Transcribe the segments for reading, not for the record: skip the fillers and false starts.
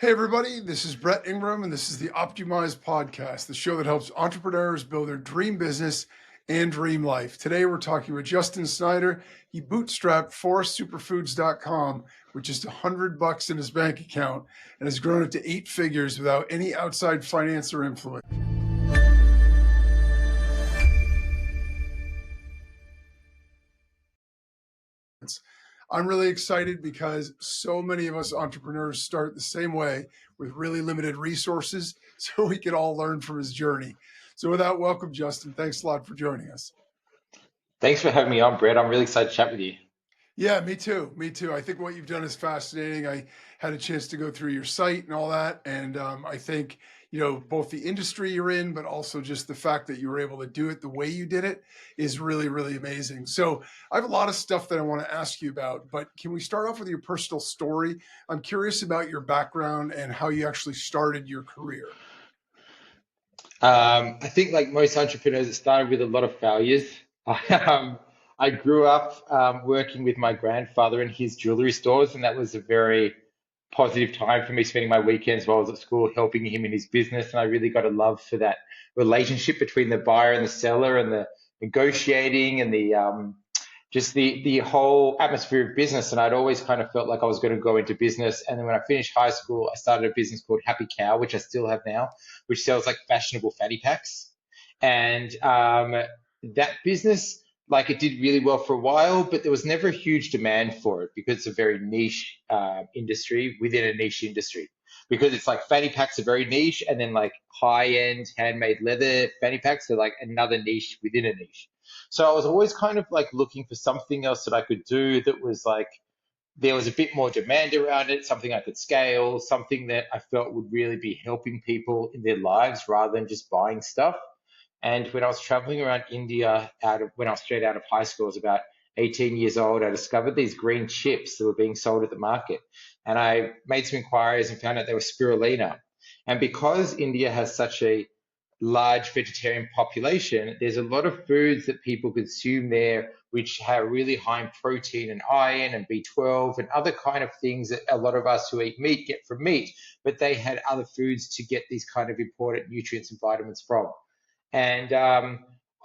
Hey, everybody, this is Brett Ingram, and this is the optYOUmize podcast, the show that helps entrepreneurs build their dream business and dream life. Today, we're talking with Justin Snyder. He bootstrapped superfoods.com with just $100 in his bank account and has grown it to 8 figures without any outside finance or influence. I'm really excited because so many of us entrepreneurs start the same way with really limited resources, so we can all learn from his journey. So with that, welcome, Justin. Thanks a lot for joining us. Thanks for having me on, Brett. I'm really excited to chat with you. Yeah, me too. Me too. I think what you've done is fascinating. I had a chance to go through your site and all that. And I think, both the industry you're in, but also just the fact that you were able to do it the way you did it is really, really amazing. So I have a lot of stuff that I want to ask you about, but can we start off with your personal story? I'm curious about your background and how you actually started your career. I think, like most entrepreneurs, it started with a lot of failures. I grew up working with my grandfather in his jewelry stores, and that was a very positive time for me, spending my weekends while I was at school helping him in his business. And I really got a love for that relationship between the buyer and the seller, and the negotiating, and the just the whole atmosphere of business. And I'd always kind of felt like I was going to go into business. And then when I finished high school, I started a business called Happy Cow, which I still have now, which sells like fashionable fatty packs. And that business, like, it did really well for a while, but there was never a huge demand for it because it's a very niche industry within a niche industry. Because it's like fanny packs are very niche, and then like high-end handmade leather fanny packs are like another niche within a niche. So I was always kind of like looking for something else that I could do that was like there was a bit more demand around it, something I could scale, something that I felt would really be helping people in their lives rather than just buying stuff. And when I was traveling around India when I was straight out of high school, I was about 18 years old, I discovered these green chips that were being sold at the market. And I made some inquiries and found out they were spirulina. And because India has such a large vegetarian population, there's a lot of foods that people consume there which have really high in protein and iron and B12 and other kind of things that a lot of us who eat meat get from meat, but they had other foods to get these kind of important nutrients and vitamins from. And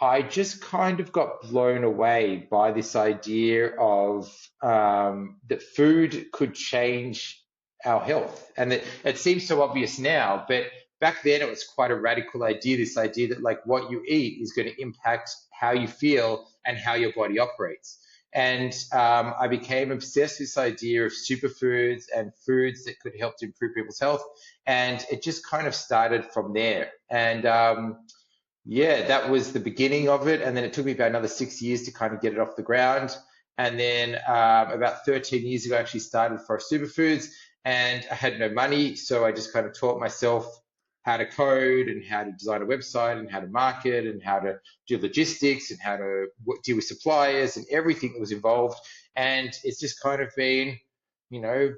I just kind of got blown away by this idea of that food could change our health. And it seems so obvious now, but back then it was quite a radical idea, this idea that like what you eat is going to impact how you feel and how your body operates. And I became obsessed with this idea of superfoods and foods that could help to improve people's health. And it just kind of started from there. And yeah, that was the beginning of it. And then it took me about another 6 years to kind of get it off the ground. And then about 13 years ago, I actually started for Superfoods, and I had no money. So I just kind of taught myself how to code and how to design a website and how to market and how to do logistics and how to deal with suppliers and everything that was involved. And it's just kind of been,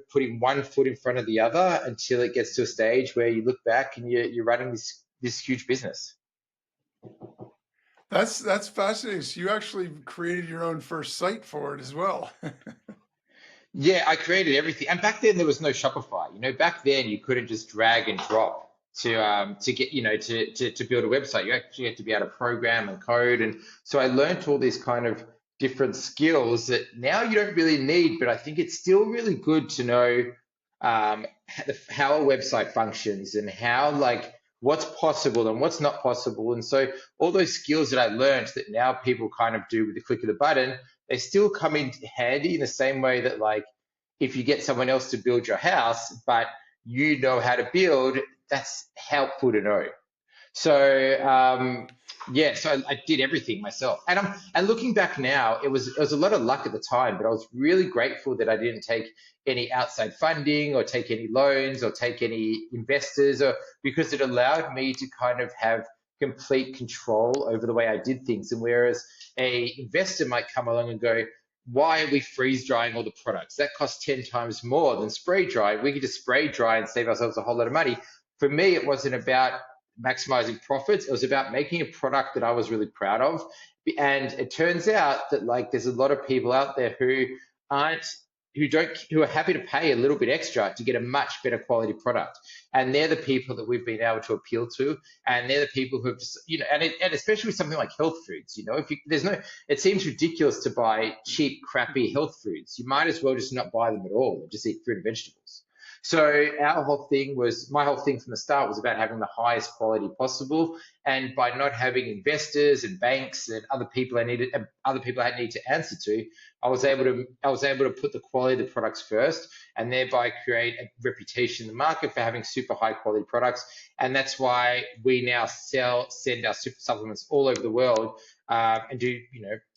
putting one foot in front of the other until it gets to a stage where you look back and you're running this huge business. That's fascinating. So you actually created your own first site for it as well. Yeah, I created everything. And back then there was no Shopify. Back then you couldn't just drag and drop to get, to build a website. You actually had to be able to program and code. And so I learned all these kind of different skills that now you don't really need, but I think it's still really good to know how a website functions and how like what's possible and what's not possible. And so all those skills that I learned that now people kind of do with the click of the button, they still come in handy in the same way that like if you get someone else to build your house, but you know how to build, that's helpful to know. So yeah, so I did everything myself. And looking back now, it was a lot of luck at the time, but I was really grateful that I didn't take any outside funding or take any loans or take any investors, or because it allowed me to kind of have complete control over the way I did things. And whereas a investor might come along and go, why are we freeze drying all the products? That costs 10 times more than spray drying. We could just spray dry and save ourselves a whole lot of money. For me, it wasn't about maximizing profits. It was about making a product that I was really proud of. And it turns out that like there's a lot of people out there who aren't who are happy to pay a little bit extra to get a much better quality product. And they're the people that we've been able to appeal to. And they're the people who have just, and especially with something like health foods, if it seems ridiculous to buy cheap, crappy health foods. You might as well just not buy them at all and just eat fruit and vegetables. So my whole thing from the start was about having the highest quality possible. And by not having investors and banks and other people I need to answer to, I was able to put the quality of the products first, and thereby create a reputation in the market for having super high quality products. And that's why we now send our super supplements all over the world, and do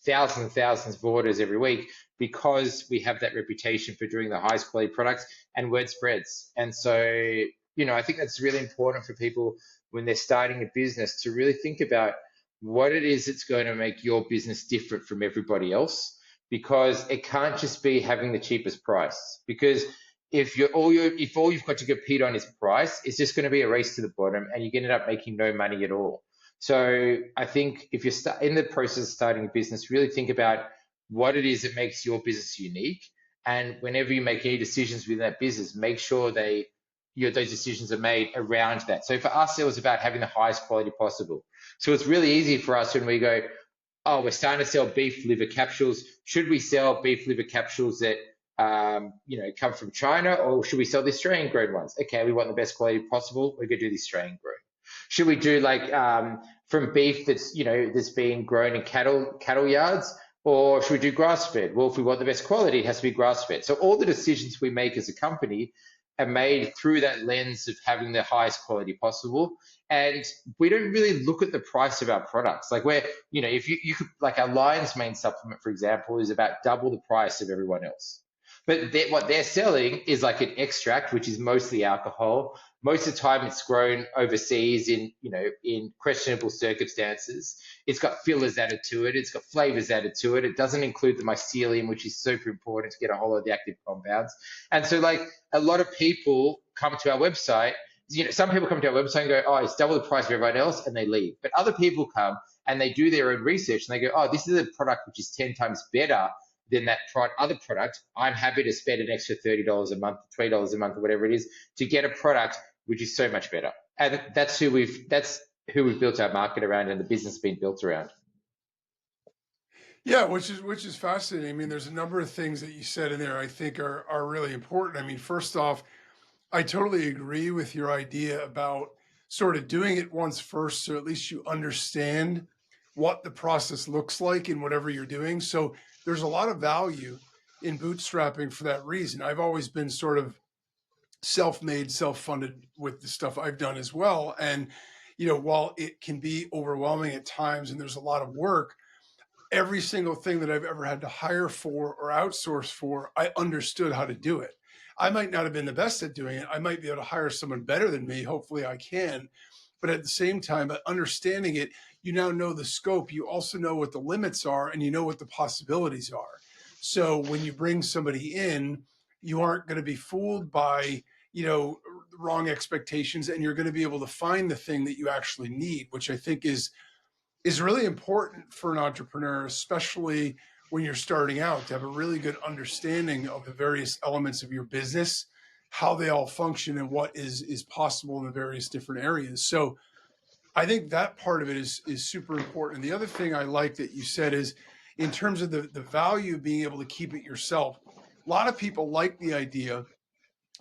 thousands and thousands of orders every week, because we have that reputation for doing the highest quality products, and word spreads. And so, I think that's really important for people when they're starting a business to really think about what it is that's going to make your business different from everybody else, because it can't just be having the cheapest price. Because if all you've got to compete on is price, it's just going to be a race to the bottom, and you're going to end up making no money at all. So I think if you're in the process of starting a business, really think about what it is that makes your business unique. And whenever you make any decisions within that business, make sure those decisions are made around that. So for us, it was about having the highest quality possible. So it's really easy for us when we go, oh, we're starting to sell beef liver capsules. Should we sell beef liver capsules that come from China, or should we sell the Australian grown ones? Okay, we want the best quality possible. We're gonna do the Australian grown. Should we do from beef that's being grown in cattle yards, or should we do grass-fed? Well, if we want the best quality, it has to be grass-fed. So all the decisions we make as a company are made through that lens of having the highest quality possible. And we don't really look at the price of our products. Like if you could, like our Lion's Mane supplement, for example, is about double the price of everyone else. But what they're selling is like an extract, which is mostly alcohol. Most of the time it's grown overseas in questionable circumstances. It's got fillers added to it. It's got flavors added to it. It doesn't include the mycelium, which is super important to get a whole lot of the active compounds. And so a lot of people come to our website. Some people come to our website and go, oh, it's double the price of everyone else, and they leave. But other people come and they do their own research and they go, oh, this is a product which is 10 times better than that other product. I'm happy to spend an extra $30 a month, $20 a month, or whatever it is, to get a product which is so much better. And that's who we've built our market around, and the business has been built around. Yeah, which is fascinating. I mean, there's a number of things that you said in there I think are really important. I mean, first off, I totally agree with your idea about sort of doing it once first, so at least you understand what the process looks like in whatever you're doing. So there's a lot of value in bootstrapping for that reason. I've always been sort of self-made, self-funded with the stuff I've done as well. And, while it can be overwhelming at times and there's a lot of work, every single thing that I've ever had to hire for or outsource for, I understood how to do it. I might not have been the best at doing it. I might be able to hire someone better than me. Hopefully I can. But at the same time, by understanding it, you now know the scope. You also know what the limits are, and you know what the possibilities are. So when you bring somebody in, you aren't going to be fooled by, wrong expectations, and you're going to be able to find the thing that you actually need, which I think is really important for an entrepreneur, especially when you're starting out, to have a really good understanding of the various elements of your business, how they all function, and what is possible in the various different areas. So I think that part of it is super important. The other thing I like that you said is in terms of the value of being able to keep it yourself. A lot of people like the idea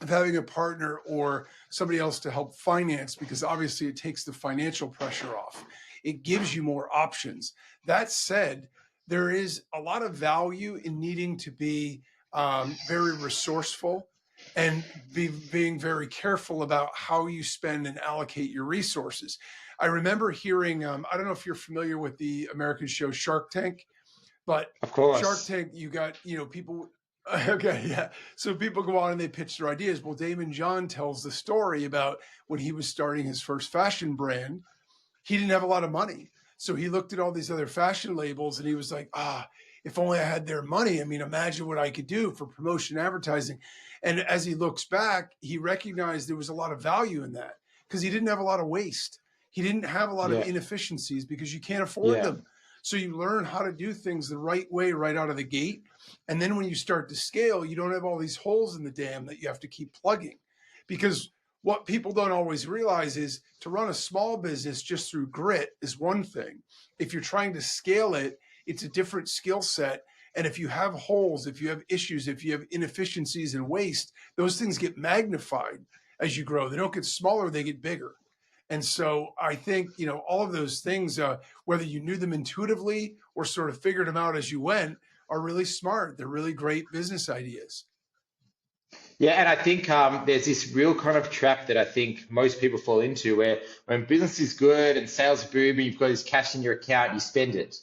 of having a partner or somebody else to help finance, because obviously it takes the financial pressure off. It gives you more options. That said, there is a lot of value in needing to be very resourceful and being very careful about how you spend and allocate your resources. I remember hearing, I don't know if you're familiar with the American show Shark Tank, but Of course. Shark Tank, you got, people. Okay, yeah. So people go on and they pitch their ideas. Well, Damon John tells the story about when he was starting his first fashion brand. He didn't have a lot of money. So he looked at all these other fashion labels and he was like, if only I had their money. I mean, imagine what I could do for promotion advertising. And as he looks back, he recognized there was a lot of value in that because he didn't have a lot of waste. He didn't have a lot of Yeah. inefficiencies because you can't afford Yeah. them. So you learn how to do things the right way right out of the gate. And then when you start to scale, you don't have all these holes in the dam that you have to keep plugging. Because what people don't always realize is to run a small business just through grit is one thing. If you're trying to scale it, it's a different skill set. And if you have holes, if you have issues, if you have inefficiencies and waste, those things get magnified as you grow. They don't get smaller, they get bigger. And so I think, all of those things, whether you knew them intuitively or sort of figured them out as you went, are really smart. They're really great business ideas. Yeah, and I think there's this real kind of trap that I think most people fall into where when business is good and sales are booming, you've got this cash in your account, you spend it.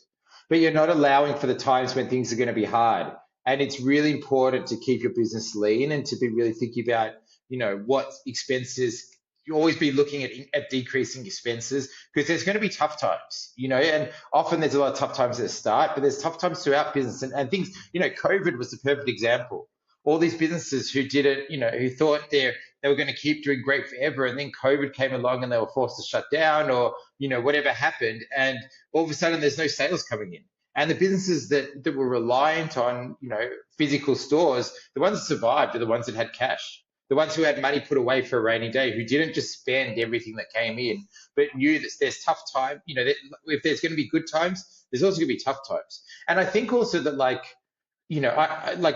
But you're not allowing for the times when things are going to be hard. And it's really important to keep your business lean and to be really thinking about, what expenses. You always be looking at decreasing expenses because there's going to be tough times, and often there's a lot of tough times at the start, but there's tough times throughout business and things, COVID was the perfect example. All these businesses who did it, who thought they were going to keep doing great forever, and then COVID came along and they were forced to shut down, or whatever happened, and all of a sudden there's no sales coming in. And the businesses that were reliant on physical stores, the ones that survived are the ones that had cash, the ones who had money put away for a rainy day, who didn't just spend everything that came in, but knew that there's tough time. That if there's going to be good times, there's also going to be tough times. And I think also that like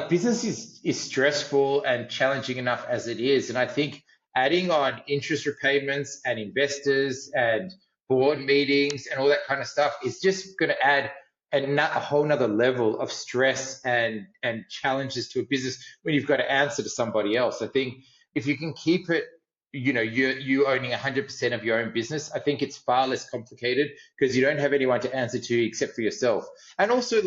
business is stressful and challenging enough as it is. And I think adding on interest repayments and investors and board meetings and all that kind of stuff is just going to add a whole nother level of stress and challenges to a business when you've got to answer to somebody else. I think if you can keep it, you owning 100% of your own business, I think it's far less complicated because you don't have anyone to answer to except for yourself. And also,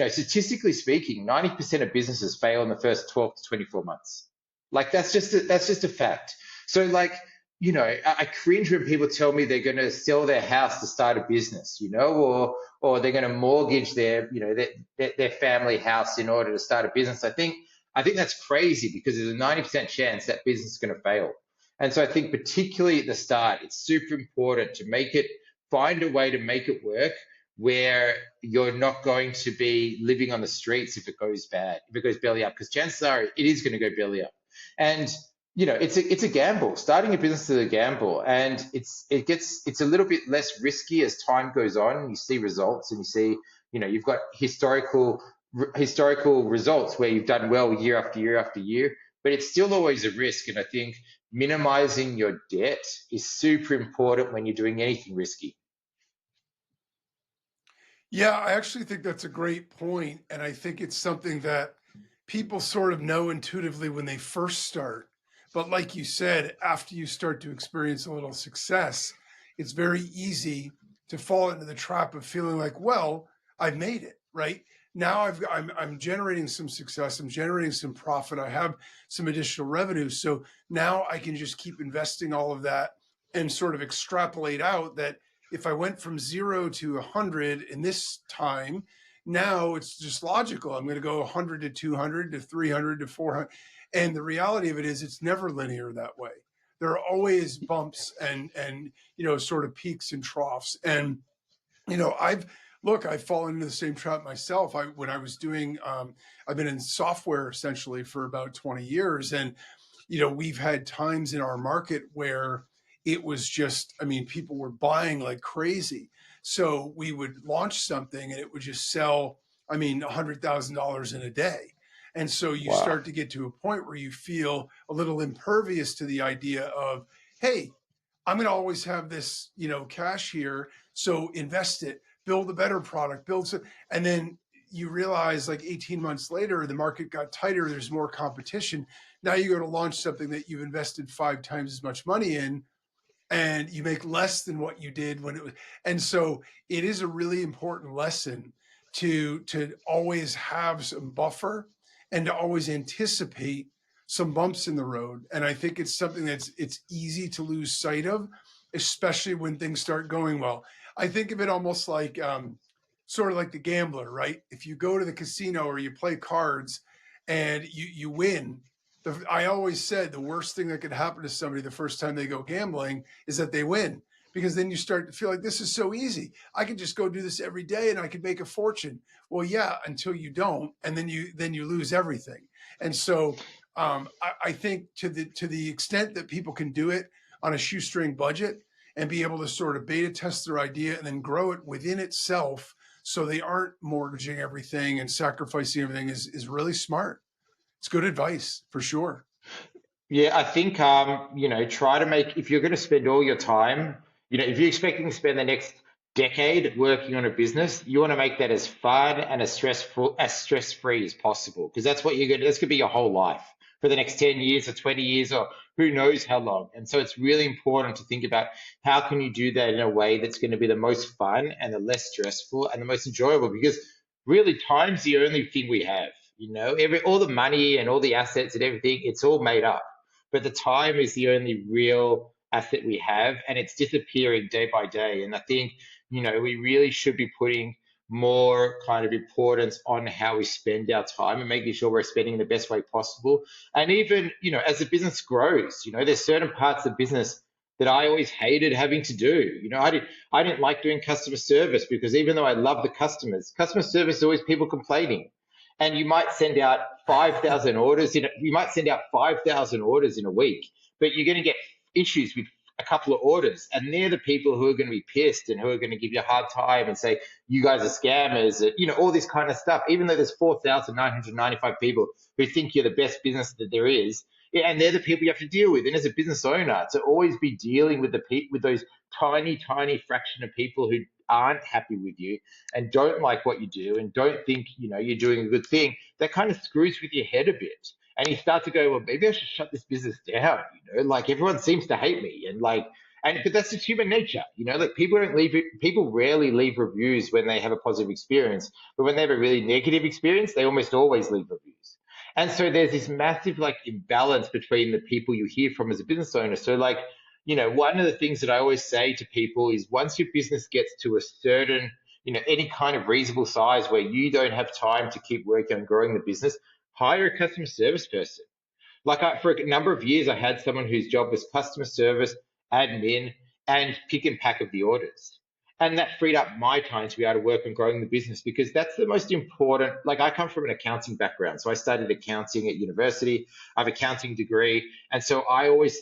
statistically speaking, 90% of businesses fail in the first 12 to 24 months. Like that's just a fact. So I cringe when people tell me they're going to sell their house to start a business, or they're going to mortgage their family house in order to start a business. I think that's crazy because there's a 90% chance that business is going to fail. And so I think particularly at the start, it's super important to find a way to make it work where you're not going to be living on the streets if it goes bad, if it goes belly up, because chances are it is going to go belly up. And it's a gamble. Starting a business is a gamble, and it's a little bit less risky as time goes on. And you see results, and you see you've got historical results where you've done well year after year after year, but it's still always a risk. And I think minimizing your debt is super important when you're doing anything risky. Yeah, I actually think that's a great point. And I think it's something that people sort of know intuitively when they first start. But like you said, after you start to experience a little success, it's very easy to fall into the trap of feeling like, well, I've made it, right? Now I'm generating some success. I'm generating some profit. I have some additional revenue. So now I can just keep investing all of that and sort of extrapolate out that if I went from 0 to 100 in this time, now it's just logical. I'm going to go 100 to 200 to 300 to 400. And the reality of it is it's never linear that way. There are always bumps and sort of peaks and troughs. And I've fallen into the same trap myself. When I was doing, I've been in software essentially for about 20 years. And, we've had times in our market where it was just, people were buying like crazy. So we would launch something and it would just sell, $100,000 in a day. And so you Wow. start to get to a point where you feel a little impervious to the idea of, hey, I'm going to always have this, cash here. So invest it, build a better product, and then you realize like 18 months later, the market got tighter. There's more competition. Now you go to launch something that you've invested 5 times as much money in, and you make less than what you did when it was. And so it is a really important lesson to always have some buffer and to always anticipate some bumps in the road. And I think it's something it's easy to lose sight of, especially when things start going well. I think of it almost like sort of like the gambler, right? If you go to the casino or you play cards and you win, I always said the worst thing that could happen to somebody the first time they go gambling is that they win, because then you start to feel like this is so easy. I can just go do this every day and I could make a fortune. Well, yeah, until you don't, and then you lose everything. And so I think to the extent that people can do it on a shoestring budget and be able to sort of beta test their idea and then grow it within itself, so they aren't mortgaging everything and sacrificing everything, is really smart. It's good advice for sure. Yeah, I think try to make if you're going to spend all your time, if you're expecting to spend the next decade working on a business, you want to make that as fun and as stress-free as possible, because that's going to be your whole life for the next 10 years or 20 years or who knows how long. And so it's really important to think about how can you do that in a way that's going to be the most fun and the less stressful and the most enjoyable, because really time's the only thing we have. All the money and all the assets and everything, it's all made up, but the time is the only real asset we have, and it's disappearing day by day. And I think, we really should be putting more kind of importance on how we spend our time and making sure we're spending in the best way possible. And even, as the business grows, there's certain parts of business that I always hated having to do. I didn't like doing customer service, because even though I love the customer service is always people complaining. And you might send out 5,000 orders you might send out 5,000 orders in a week, but you're going to get issues with a couple of orders, and they're the people who are going to be pissed and who are going to give you a hard time and say you guys are scammers, all this kind of stuff, even though there's 4,995 people who think you're the best business that there is. Yeah, and they're the people you have to deal with. And as a business owner, to always be dealing with those tiny fraction of people who aren't happy with you and don't like what you do and don't think you're doing a good thing, that kind of screws with your head a bit. And you start to go, well, maybe I should shut this business down. Like everyone seems to hate me, but that's just human nature. Like people rarely leave reviews when they have a positive experience, but when they have a really negative experience, they almost always leave reviews. And so there's this massive imbalance between the people you hear from as a business owner. So one of the things that I always say to people is, once your business gets to a certain, any kind of reasonable size where you don't have time to keep working on growing the business, hire a customer service person. For a number of years, I had someone whose job was customer service, admin, and pick and pack of the orders. And that freed up my time to be able to work on growing the business, because that's the most important. I come from an accounting background. So I studied accounting at university. I have an accounting degree. And so I was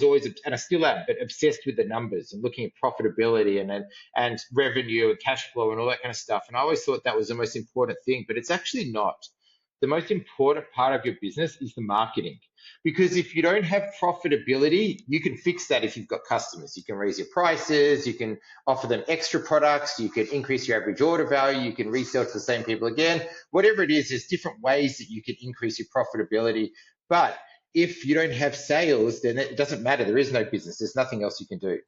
always, and I still am, but obsessed with the numbers and looking at profitability and revenue and cash flow and all that kind of stuff. And I always thought that was the most important thing, but it's actually not. The most important part of your business is the marketing. Because if you don't have profitability, you can fix that if you've got customers. You can raise your prices, you can offer them extra products, you can increase your average order value, you can resell to the same people again. Whatever it is, there's different ways that you can increase your profitability. But if you don't have sales, then it doesn't matter. There is no business. There's nothing else you can do.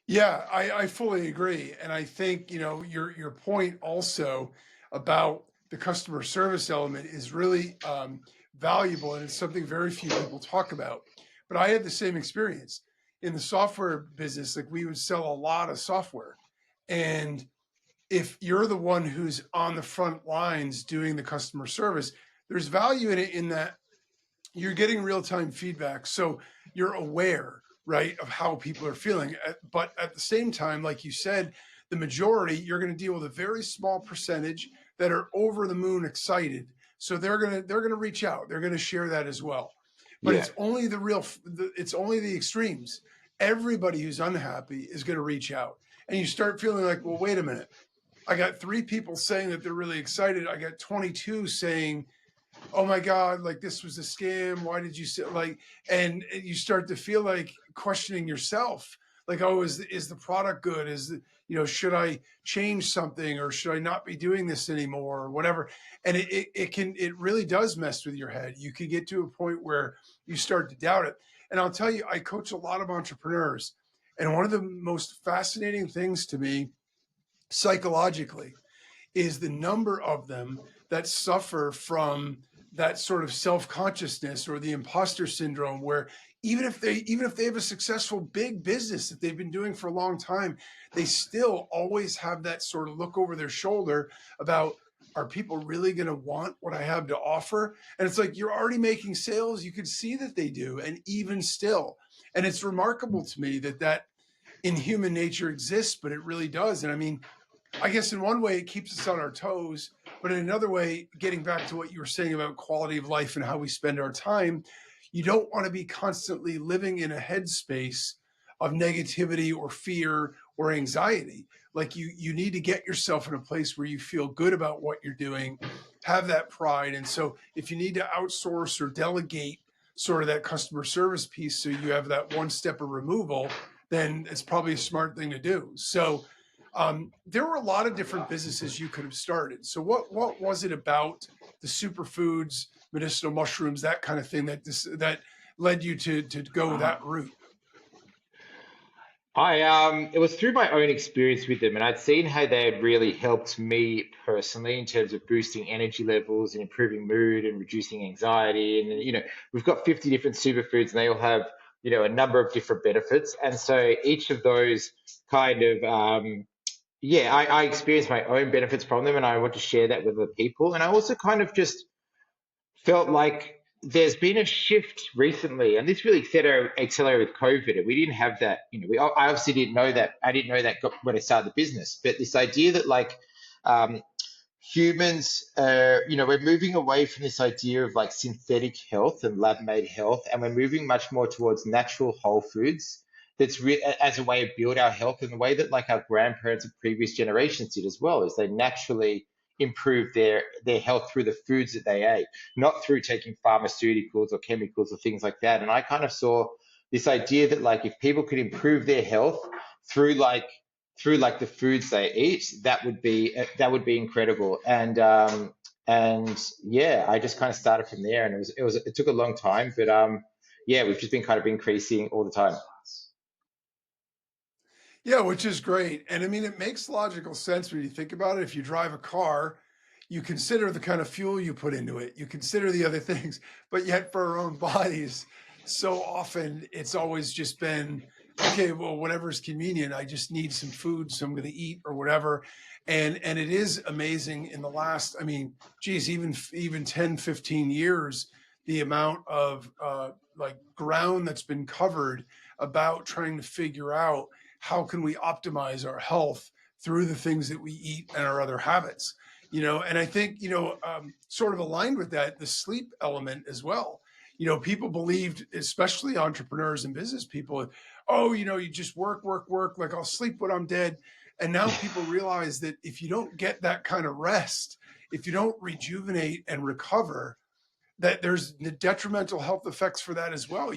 Yeah, I fully agree. And I think, your point also about the customer service element is really valuable, and it's something very few people talk about. But I had the same experience in the software business. Like, we would sell a lot of software. And if you're the one who's on the front lines doing the customer service, there's value in it, in that you're getting real-time feedback. So you're aware, right, of how people are feeling. But at the same time, like you said, the majority, you're going to deal with a very small percentage that are over the moon excited. So they're going to reach out. They're going to share that as well. But Yeah. it's only it's only the extremes. Everybody who's unhappy is going to reach out. And you start feeling like, well, wait a minute. I got 3 people saying that they're really excited. I got 22 saying, oh my God, like, this was a scam. Why did you say, and you start to feel like questioning yourself. Like, oh, is the product good? Should I change something, or should I not be doing this anymore, or whatever? And it really does mess with your head. You can get to a point where you start to doubt it. And I'll tell you, I coach a lot of entrepreneurs. And one of the most fascinating things to me psychologically is the number of them that suffer from that sort of self-consciousness or the imposter syndrome, where even if they have a successful big business that they've been doing for a long time, they still always have that sort of look over their shoulder about, are people really going to want what I have to offer? And it's like, you're already making sales. You could see that they do. And even still, and it's remarkable to me that that in human nature exists, but it really does. And I mean, I guess in one way it keeps us on our toes, but in another way, getting back to what you were saying about quality of life and how we spend our time, you don't want to be constantly living in a headspace of negativity or fear or anxiety. Like you need to get yourself in a place where you feel good about what you're doing, have that pride. And so if you need to outsource or delegate sort of that customer service piece so you have that one step of removal, then it's probably a smart thing to do. So there were a lot of different businesses you could have started. So what was it about the superfoods, medicinal mushrooms, that kind of thing that led you to go that route? It was through my own experience with them, and I'd seen how they had really helped me personally in terms of boosting energy levels and improving mood and reducing anxiety. And we've got 50 different superfoods, and they all have a number of different benefits. And so each of those kind of I experienced my own benefits from them, and I want to share that with other people. And I also kind of just felt like there's been a shift recently, and this really accelerated with COVID. And we didn't have that. I obviously didn't know that. I didn't know that when I started the business. But this idea that um, humans, we're moving away from this idea of like synthetic health and lab-made health, and we're moving much more towards natural whole foods. As a way of build our health, and the way that like our grandparents and previous generations did as well, is they naturally improve their health through the foods that they ate, not through taking pharmaceuticals or chemicals or things like that. And I kind of saw this idea that like if people could improve their health through like the foods they eat, that would be incredible. And yeah, I just kind of started from there, and it took a long time, but yeah, we've just been kind of increasing all the time. Yeah, which is great. And I mean, it makes logical sense when you think about it. If you drive a car, you consider the kind of fuel you put into it, you consider the other things, but yet for our own bodies, so often it's always just been, okay, well, whatever's convenient, I just need some food, so I'm going to eat or whatever. And it is amazing in the last, I mean, geez, even 10, 15 years, the amount of like ground that's been covered about trying to figure out how can we optimize our health through the things that we eat and our other habits. And I think sort of aligned with that, the sleep element as well. People believed, especially entrepreneurs and business people, oh, you just work, work, work, like I'll sleep when I'm dead. And now people realize that if you don't get that kind of rest, if you don't rejuvenate and recover, that there's the detrimental health effects for that as well.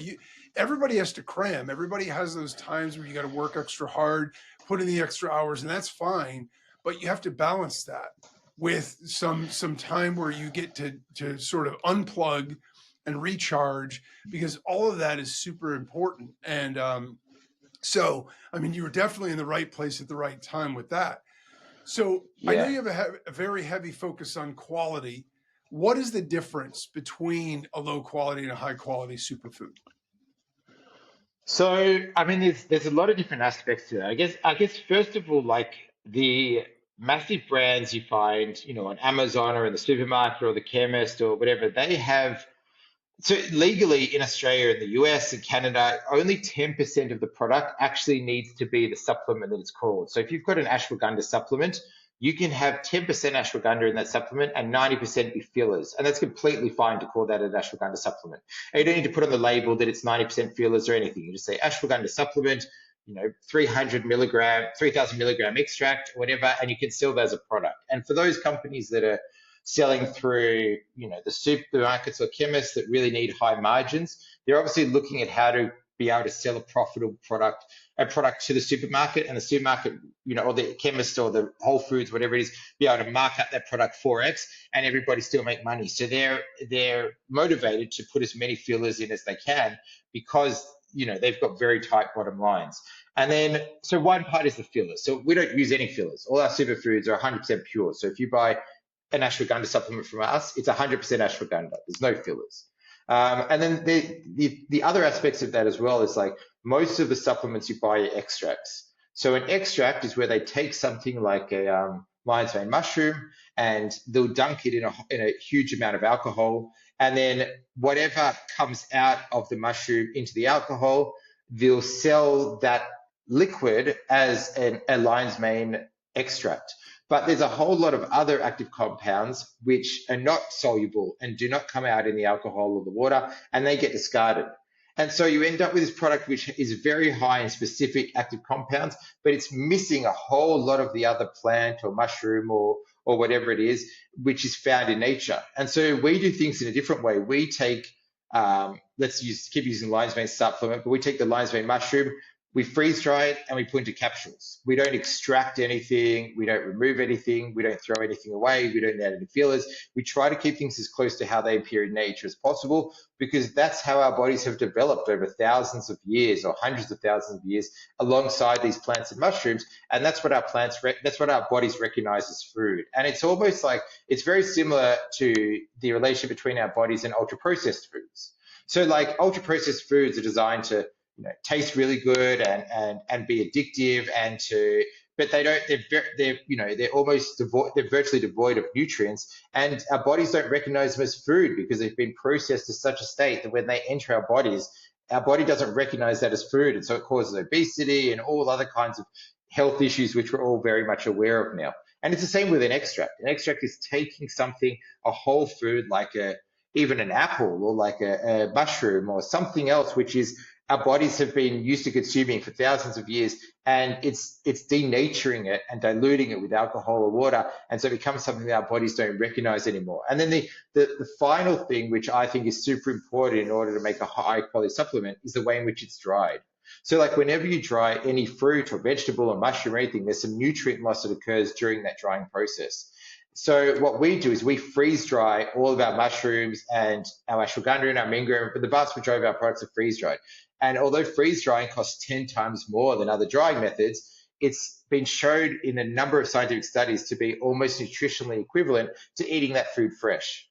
Everybody has to cram. Everybody has those times where you got to work extra hard, put in the extra hours, and that's fine. But you have to balance that with some time where you get to sort of unplug and recharge, because all of that is super important. And so, I mean, you were definitely in the right place at the right time with that. So I know Yeah. you have a very heavy focus on quality. What is the difference between a low quality and a high quality superfood? So, I mean, there's a lot of different aspects to that. I guess first of all, like the massive brands you find, on Amazon or in the supermarket or the chemist or whatever, they have. So legally in Australia and the US and Canada, only 10% of the product actually needs to be the supplement that it's called. So if you've got an ashwagandha supplement, you can have 10% ashwagandha in that supplement and 90% be fillers. And that's completely fine to call that an ashwagandha supplement. And you don't need to put on the label that it's 90% fillers or anything. You just say ashwagandha supplement, 300 milligram, 3000 milligram extract, or whatever, and you can sell that as a product. And for those companies that are selling through, the supermarkets or chemists that really need high margins, they're obviously looking at how to be able to sell a product to the supermarket, and the supermarket, or the chemist or the Whole Foods, whatever it is, be able to mark up that product 4x, and everybody still make money. So they're motivated to put as many fillers in as they can, because they've got very tight bottom lines. And then, so one part is the fillers. So we don't use any fillers. All our superfoods are 100% pure. So if you buy an ashwagandha supplement from us, it's 100% ashwagandha. There's no fillers. And then the other aspects of that as well is like most of the supplements you buy are extracts. So an extract is where they take something like lion's mane mushroom, and they'll dunk it in a huge amount of alcohol. And then whatever comes out of the mushroom into the alcohol, they'll sell that liquid as a lion's mane extract. But there's a whole lot of other active compounds which are not soluble and do not come out in the alcohol or the water, and they get discarded. And so you end up with this product which is very high in specific active compounds, but it's missing a whole lot of the other plant or mushroom or whatever it is, which is found in nature. And so we do things in a different way. We take, keep using lion's mane supplement, but we take the lion's mane mushroom, we freeze dry it, and we put into capsules. We don't extract anything, we don't remove anything, we don't throw anything away, we don't add any fillers. We try to keep things as close to how they appear in nature as possible, because that's how our bodies have developed over thousands of years or hundreds of thousands of years alongside these plants and mushrooms. And that's what that's what our bodies recognize as food. And it's almost like, it's very similar to the relationship between our bodies and ultra processed foods. So like ultra processed foods are designed to taste really good and be addictive, but they're almost devoid, they're virtually devoid of nutrients, and our bodies don't recognize them as food because they've been processed to such a state that when they enter our body doesn't recognize that as food, and so it causes obesity and all other kinds of health issues which we're all very much aware of now. And it's the same with an extract. An extract is taking something, a whole food like even an apple or like a mushroom or something else, which is our bodies have been used to consuming for thousands of years, and it's denaturing it and diluting it with alcohol or water, and so it becomes something that our bodies don't recognize anymore. And then the final thing, which I think is super important in order to make a high quality supplement, is the way in which it's dried. So like whenever you dry any fruit or vegetable or mushroom or anything, there's some nutrient loss that occurs during that drying process. So what we do is we freeze dry all of our mushrooms and our ashwagandha and our Ingram, but the vast majority of our products are freeze dried. And although freeze drying costs 10 times more than other drying methods, it's been shown in a number of scientific studies to be almost nutritionally equivalent to eating that food fresh.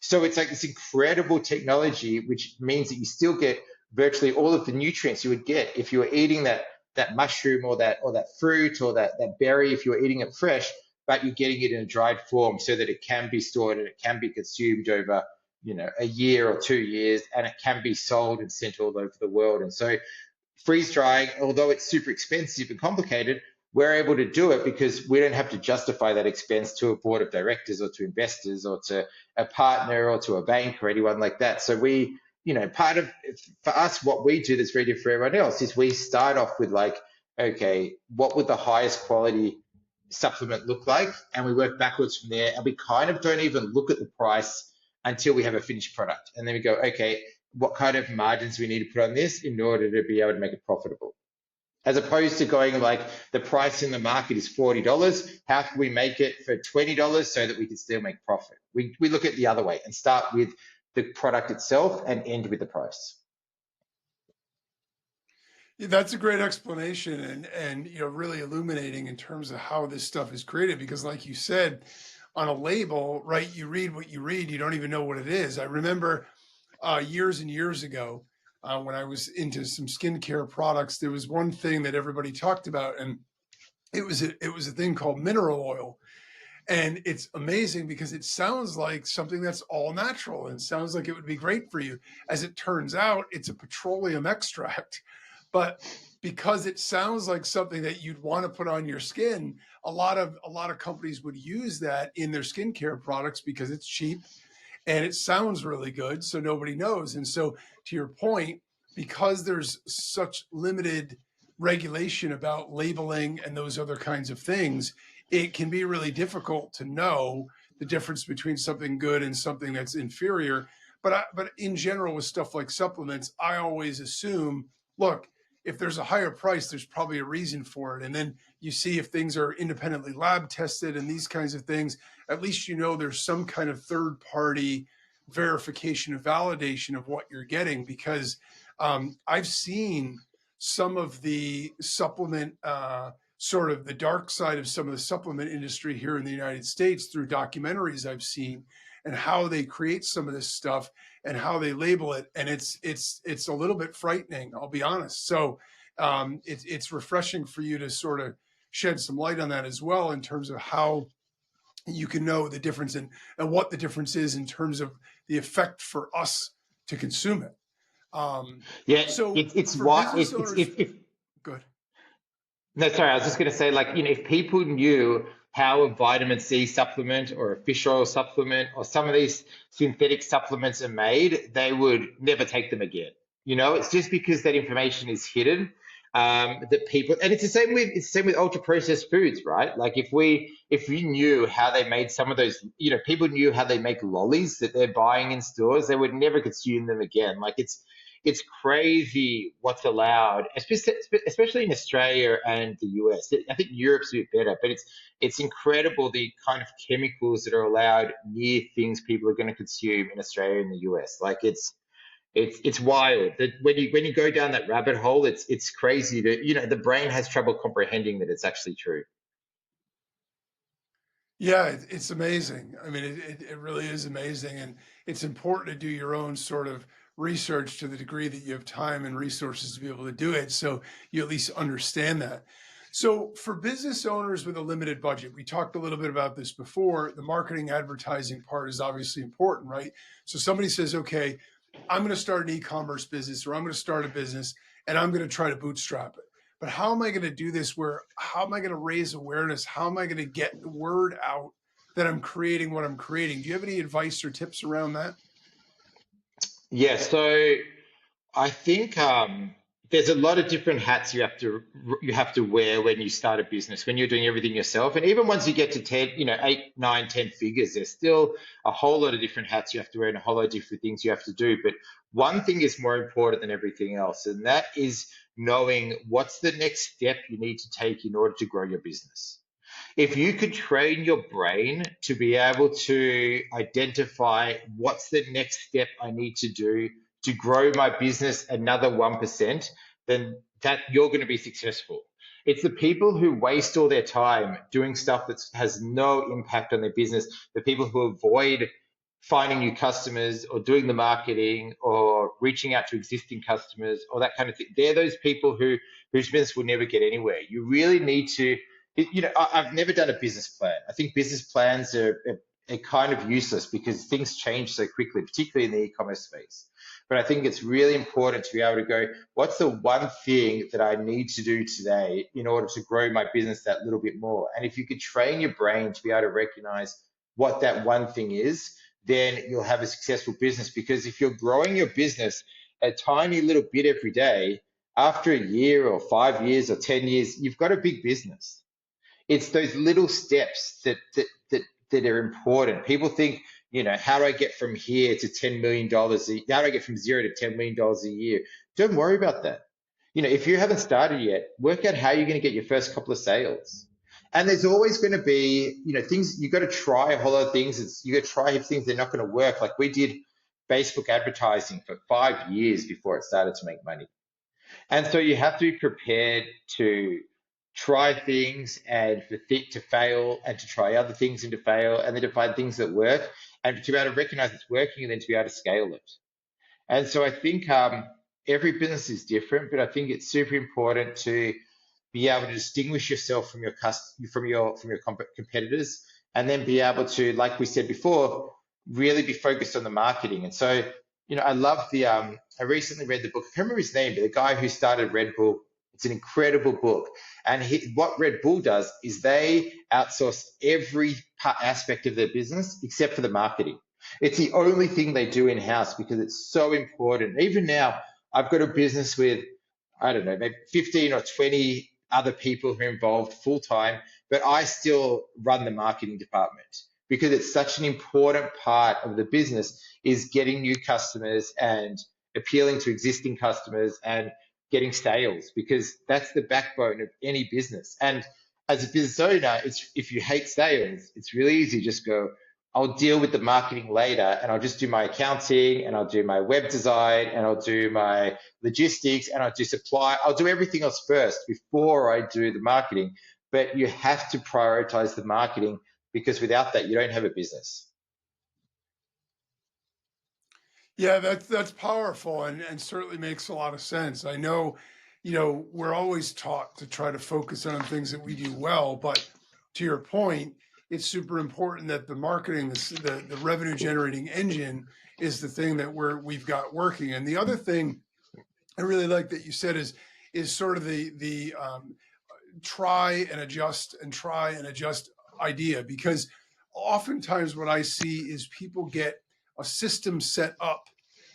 So it's like this incredible technology, which means that you still get virtually all of the nutrients you would get if you were eating that mushroom or that fruit or that berry, if you were eating it fresh, but you're getting it in a dried form so that it can be stored and it can be consumed over a year or 2 years, and it can be sold and sent all over the world. And so freeze drying, although it's super expensive and complicated, we're able to do it because we don't have to justify that expense to a board of directors or to investors or to a partner or to a bank or anyone like that. So we, for us, what we do that's very different from everyone else is we start off with like, okay, what would the highest quality supplement look like? And we work backwards from there, and we kind of don't even look at the price until we have a finished product. And then we go, okay, what kind of margins we need to put on this in order to be able to make it profitable? As opposed to going like, the price in the market is $40. How can we make it for $20 so that we can still make profit? We look at the other way and start with the product itself and end with the price. Yeah, that's a great explanation, and really illuminating in terms of how this stuff is created, because like you said, on a label, right, you read what you read, you don't even know what it is. I remember years and years ago, when I was into some skincare products, there was one thing that everybody talked about, and it was a thing called mineral oil. And it's amazing because it sounds like something that's all natural and sounds like it would be great for you. As it turns out, it's a petroleum extract. But because it sounds like something that you'd want to put on your skin, a lot of companies would use that in their skincare products because it's cheap and it sounds really good, so nobody knows. And so, to your point, because there's such limited regulation about labeling and those other kinds of things, it can be really difficult to know the difference between something good and something that's inferior. But in general, with stuff like supplements, I always assume, look, if there's a higher price, there's probably a reason for it. And then you see if things are independently lab tested and these kinds of things, at least there's some kind of third party verification and validation of what you're getting. Because I've seen some of the supplement, sort of the dark side of some of the supplement industry here in the United States through documentaries I've seen, and how they create some of this stuff and how they label it. And it's a little bit frightening, I'll be honest. So it's refreshing for you to sort of shed some light on that as well in terms of how you can know the difference and what the difference is in terms of the effect for us to consume it. Yeah, So it's for why business it's owners, if good. no, sorry, I was just going to say, like, if people knew how a vitamin C supplement or a fish oil supplement or some of these synthetic supplements are made, they would never take them again. It's just because that information is hidden, that people, and it's the same with ultra processed foods, right? Like if we knew how they made some of those, people knew how they make lollies that they're buying in stores, they would never consume them again. Like it's crazy what's allowed, especially in Australia and the US. I think Europe's a bit better, but it's incredible the kind of chemicals that are allowed near things people are going to consume in Australia and the US. Like it's wild that when you go down that rabbit hole, it's crazy that the brain has trouble comprehending that it's actually true. Yeah, it's amazing. I mean, it really is amazing. And it's important to do your own sort of research to the degree that you have time and resources to be able to do it. So you at least understand that. So for business owners with a limited budget, we talked a little bit about this before. The marketing advertising part is obviously important, right? So somebody says, okay, I'm going to start an e-commerce business or I'm going to start a business and I'm going to try to bootstrap it. But how am I going to do this? How am I going to raise awareness? How am I going to get the word out that I'm creating what I'm creating? Do you have any advice or tips around that? Yeah, so I think there's a lot of different hats you have to wear when you start a business, when you're doing everything yourself. And even once you get to 10, 8, 9, 10 figures, there's still a whole lot of different hats you have to wear and a whole lot of different things you have to do. But one thing is more important than everything else, and that is knowing what's the next step you need to take in order to grow your business. If you could train your brain to be able to identify what's the next step I need to do to grow my business another 1%, then that you're going to be successful. It's the people who waste all their time doing stuff that has no impact on their business, the people who avoid finding new customers or doing the marketing or reaching out to existing customers or that kind of thing. They're those people whose business will never get anywhere. You really need to I've never done a business plan. I think business plans are kind of useless because things change so quickly, particularly in the e-commerce space. But I think it's really important to be able to go, what's the one thing that I need to do today in order to grow my business that little bit more? And if you could train your brain to be able to recognize what that one thing is, then you'll have a successful business. Because if you're growing your business a tiny little bit every day, after a year or 5 years or 10 years, you've got a big business. It's those little steps that are important. People think, how do I get from here to $10 million? How do I get from zero to $10 million a year? Don't worry about that. If you haven't started yet, work out how you're going to get your first couple of sales. And there's always going to be, things you got to try a whole lot of things. You got to try things that are not going to work. Like we did Facebook advertising for 5 years before it started to make money. And so you have to be prepared to try things and to fail and to try other things and to fail and then to find things that work and to be able to recognize it's working and then to be able to scale it. And so I think every business is different, but I think it's super important to be able to distinguish yourself from your competitors, and then be able to, like we said before, really be focused on the marketing. And so, I love I recently read the book. I can't remember his name, but the guy who started Red Bull. It's an incredible book. And what Red Bull does is they outsource every aspect of their business except for the marketing. It's the only thing they do in house because it's so important. Even now, I've got a business with, I don't know, maybe 15 or 20 other people who are involved full time, but I still run the marketing department because it's such an important part of the business is getting new customers and appealing to existing customers and getting sales, because that's the backbone of any business. And as a business owner, if you hate sales, it's really easy. Just go, I'll deal with the marketing later and I'll just do my accounting and I'll do my web design and I'll do my logistics and I'll do supply. I'll do everything else first before I do the marketing. But you have to prioritize the marketing because without that, you don't have a business. Yeah, that's powerful and certainly makes a lot of sense. I know, we're always taught to try to focus on things that we do well, but to your point, it's super important that the marketing, the revenue generating engine is the thing that we've got working. And the other thing I really like that you said is sort of the try and adjust idea, because oftentimes what I see is people get a system set up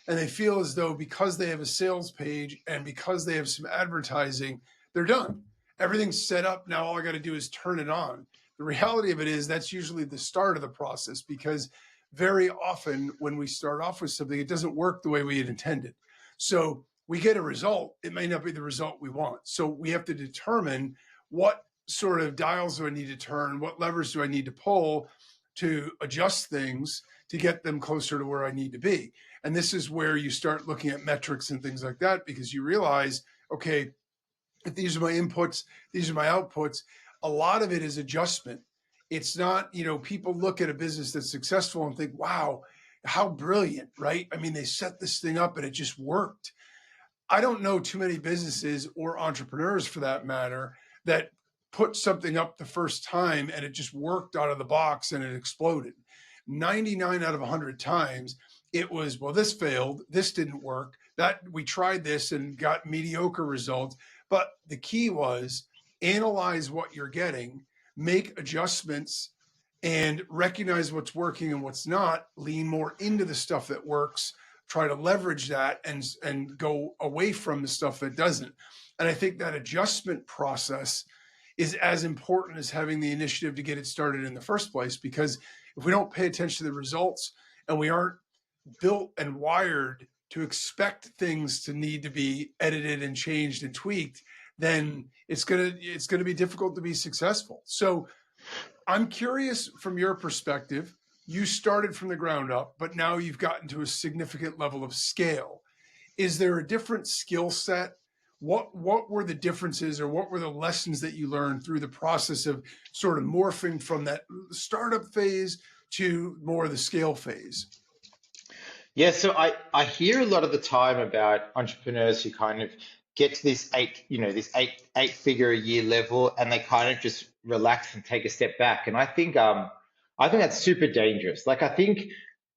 and they feel as though because they have a sales page and because they have some advertising, they're done. Everything's set up. Now all I got to do is turn it on. The reality of it is that's usually the start of the process, because very often when we start off with something, it doesn't work the way we had intended. So we get a result, it may not be the result we want. So we have to determine what sort of dials do I need to turn, what levers do I need to pull to adjust things to get them closer to where I need to be. And this is where you start looking at metrics and things like that, because you realize, okay, if these are my inputs, these are my outputs, a lot of it is adjustment. It's not, people look at a business that's successful and think, wow, how brilliant, right? I mean, they set this thing up and it just worked. I don't know too many businesses, or entrepreneurs for that matter, that put something up the first time and it just worked out of the box and it exploded. 99 out of 100 times it was, well, this failed, this didn't work, that we tried this and got mediocre results. But the key was analyze what you're getting, make adjustments, and recognize what's working and what's not, lean more into the stuff that works, try to leverage that, and go away from the stuff that doesn't. And I think that adjustment process is as important as having the initiative to get it started in the first place, because if we don't pay attention to the results and we aren't built and wired to expect things to need to be edited and changed and tweaked, then it's going to be difficult to be successful. So I'm curious, from your perspective, you started from the ground up, but now you've gotten to a significant level of scale. Is there a different skill set? What were the differences, or what were the lessons that you learned through the process of sort of morphing from that startup phase to more of the scale phase? Yeah, so I hear a lot of the time about entrepreneurs who kind of get to this eight figure a year level, and they kind of just relax and take a step back. And I think that's super dangerous. Like, I think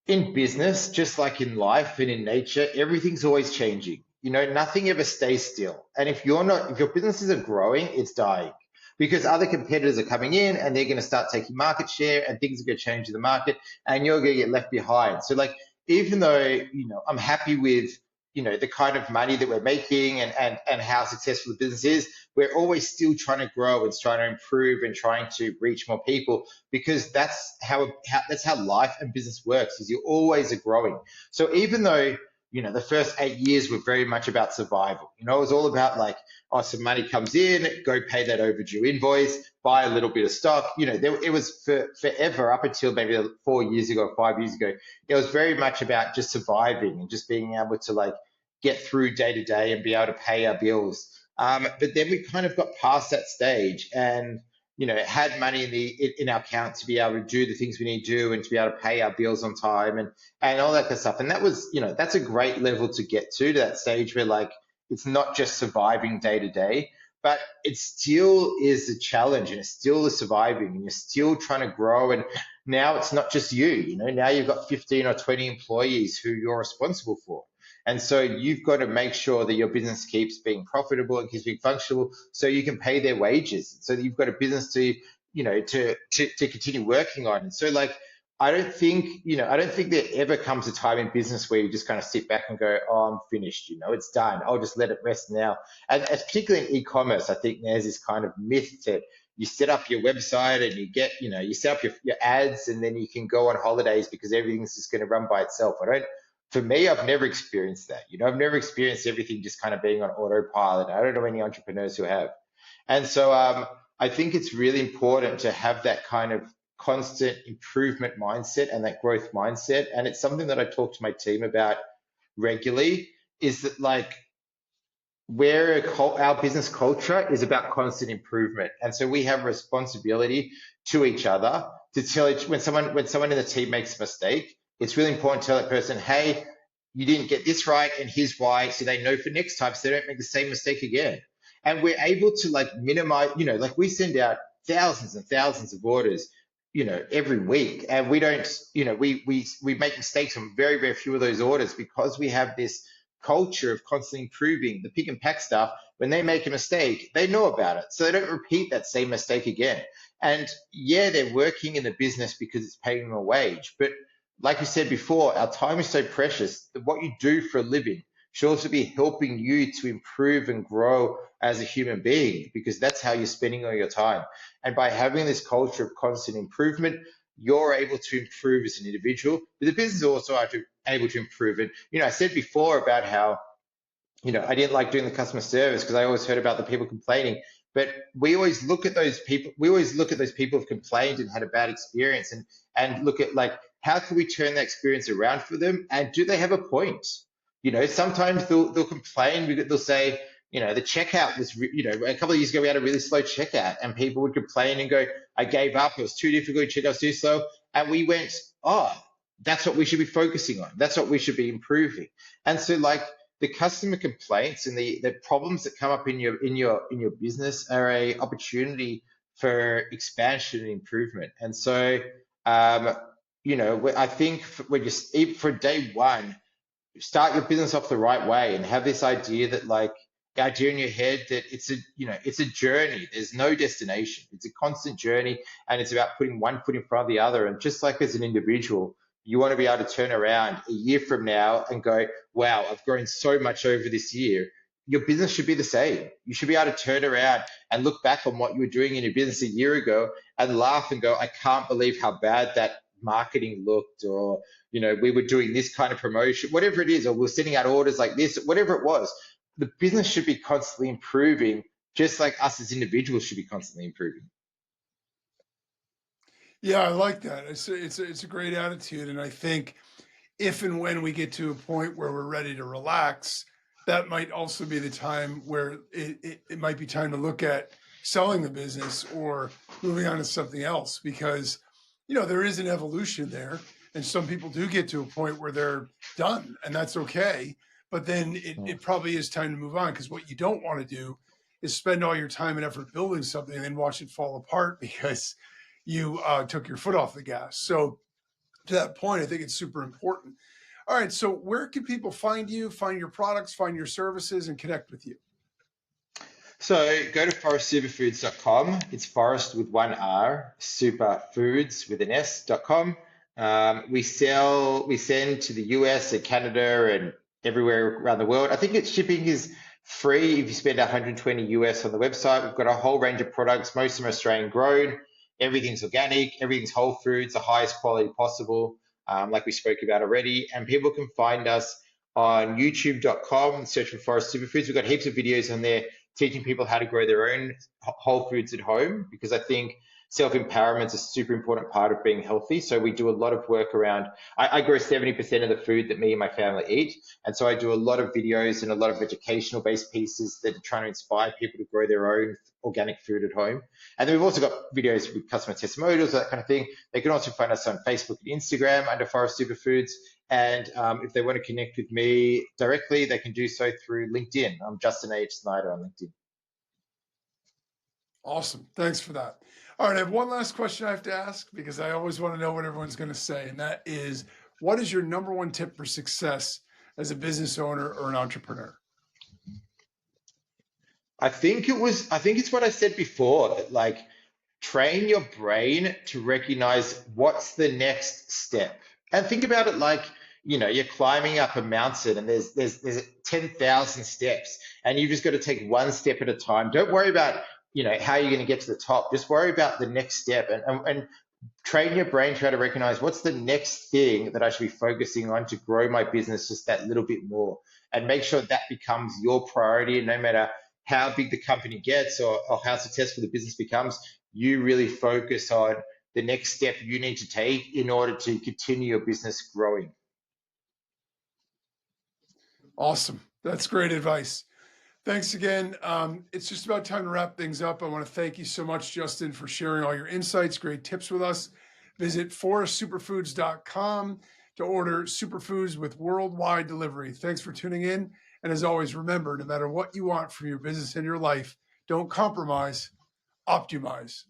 in business, just like in life and in nature, everything's always changing. Nothing ever stays still. And if your business isn't growing, it's dying, because other competitors are coming in and they're going to start taking market share, and things are going to change in the market, and you're going to get left behind. So, like, even though, I'm happy with, the kind of money that we're making, and how successful the business is, we're always still trying to grow and trying to improve and trying to reach more people, because that's how life and business works, is you always are growing. So even though, the first 8 years were very much about survival, it was all about, like, oh, some money comes in, go pay that overdue invoice, buy a little bit of stock. It was forever, up until maybe 4 years ago, 5 years ago, it was very much about just surviving and just being able to, like, get through day to day and be able to pay our bills. But then we kind of got past that stage, and had money in our account to be able to do the things we need to do, and to be able to pay our bills on time, and all that kind of stuff. And that was, that's a great level to get to that stage where, like, it's not just surviving day to day, but it still is a challenge, and it's still the surviving, and you're still trying to grow. And now it's not just you, now you've got 15 or 20 employees who you're responsible for. And so you've got to make sure that your business keeps being profitable and keeps being functional, so you can pay their wages, so that you've got a business to, to continue working on. And so, like, I don't think there ever comes a time in business where you just kind of sit back and go, oh, I'm finished, it's done, I'll just let it rest now. And particularly in e-commerce, I think there's this kind of myth that you set up your website and you set up your ads, and then you can go on holidays because everything's just going to run by itself. For me, I've never experienced that. I've never experienced everything just kind of being on autopilot. I don't know any entrepreneurs who have. And so I think it's really important to have that kind of constant improvement mindset and that growth mindset. And it's something that I talk to my team about regularly, is that, like, our business culture is about constant improvement. And so we have a responsibility to each other to tell when someone in the team makes a mistake, it's really important to tell that person, hey, you didn't get this right, and here's why, so they know for next time, so they don't make the same mistake again. And we're able to like minimize, like we send out thousands and thousands of orders, every week, and we don't, we make mistakes on very, very few of those orders because we have this culture of constantly improving the pick and pack stuff. When they make a mistake, they know about it, so they don't repeat that same mistake again. And yeah, they're working in the business because it's paying them a wage, but like we said before, our time is so precious that what you do for a living should also be helping you to improve and grow as a human being, because that's how you're spending all your time. And by having this culture of constant improvement, you're able to improve as an individual, but the business also are able to improve it. I said before about how I didn't like doing the customer service because I always heard about the people complaining. But we always look at those people. We always look at those people who've complained and had a bad experience, and look at like how can we turn that experience around for them, and do they have a point? Sometimes they'll complain. They'll say, the checkout was, a couple of years ago we had a really slow checkout, and people would complain and go, I gave up. It was too difficult. Checkouts too slow. And we went, oh, that's what we should be focusing on. That's what we should be improving. And so like, the customer complaints and the problems that come up in your business are a opportunity for expansion and improvement. And so, I think when you for day one, start your business off the right way and have this idea that like idea in your head that it's a journey. There's no destination. It's a constant journey, and it's about putting one foot in front of the other. And just like as an individual, you want to be able to turn around a year from now and go, wow, I've grown so much over this year. Your business should be the same. You should be able to turn around and look back on what you were doing in your business a year ago and laugh and go, I can't believe how bad that marketing looked, or we were doing this kind of promotion, whatever it is, or we're sending out orders like this, whatever it was. The business should be constantly improving, just like us as individuals should be constantly improving. Yeah, I like that. It's a great attitude, and I think if and when we get to a point where we're ready to relax, that might also be the time where it might be time to look at selling the business or moving on to something else, because there is an evolution there, and some people do get to a point where they're done, and that's okay. But then it probably is time to move on, because what you don't want to do is spend all your time and effort building something and then watch it fall apart because you took your foot off the gas. So to that point, I think it's super important. All right, so where can people find you, find your products, find your services, and connect with you? So go to forestsuperfoods.com. It's forest with one R, superfoods with an S.com. We send to the US and Canada and everywhere around the world. I think shipping is free if you spend 120 US on the website. We've got a whole range of products. Most of them are Australian grown. Everything's organic, everything's whole foods, the highest quality possible, like we spoke about already. And people can find us on youtube.com, search for Forest Superfoods. We've got heaps of videos on there teaching people how to grow their own whole foods at home, because I think self-empowerment is a super important part of being healthy. So we do a lot of work around, I grow 70% of the food that me and my family eat. And so I do a lot of videos and a lot of educational based pieces that are trying to inspire people to grow their own organic food at home. And then we've also got videos with customer testimonials, that kind of thing. They can also find us on Facebook and Instagram under Forest Superfoods. And if they want to connect with me directly, they can do so through LinkedIn. I'm Justin H. Snyder on LinkedIn. Awesome. Thanks for that. All right, I have one last question I have to ask, because I always want to know what everyone's going to say. And that is, what is your number one tip for success as a business owner or an entrepreneur? I think it's what I said before, that like train your brain to recognize what's the next step. And think about it like, you're climbing up a mountain and there's 10,000 steps, and you've just got to take one step at a time. Don't worry about, how you're going to get to the top. Just worry about the next step, and train your brain to try to recognize what's the next thing that I should be focusing on to grow my business just that little bit more, and make sure that becomes your priority. And no matter how big the company gets, or how successful the business becomes, you really focus on the next step you need to take in order to continue your business growing. Awesome. That's great advice. Thanks again. It's just about time to wrap things up. I want to thank you so much, Justin, for sharing all your insights, great tips with us. Visit forestsuperfoods.com. to order superfoods with worldwide delivery. Thanks for tuning in. And as always, remember, no matter what you want from your business and your life, don't compromise, optimize.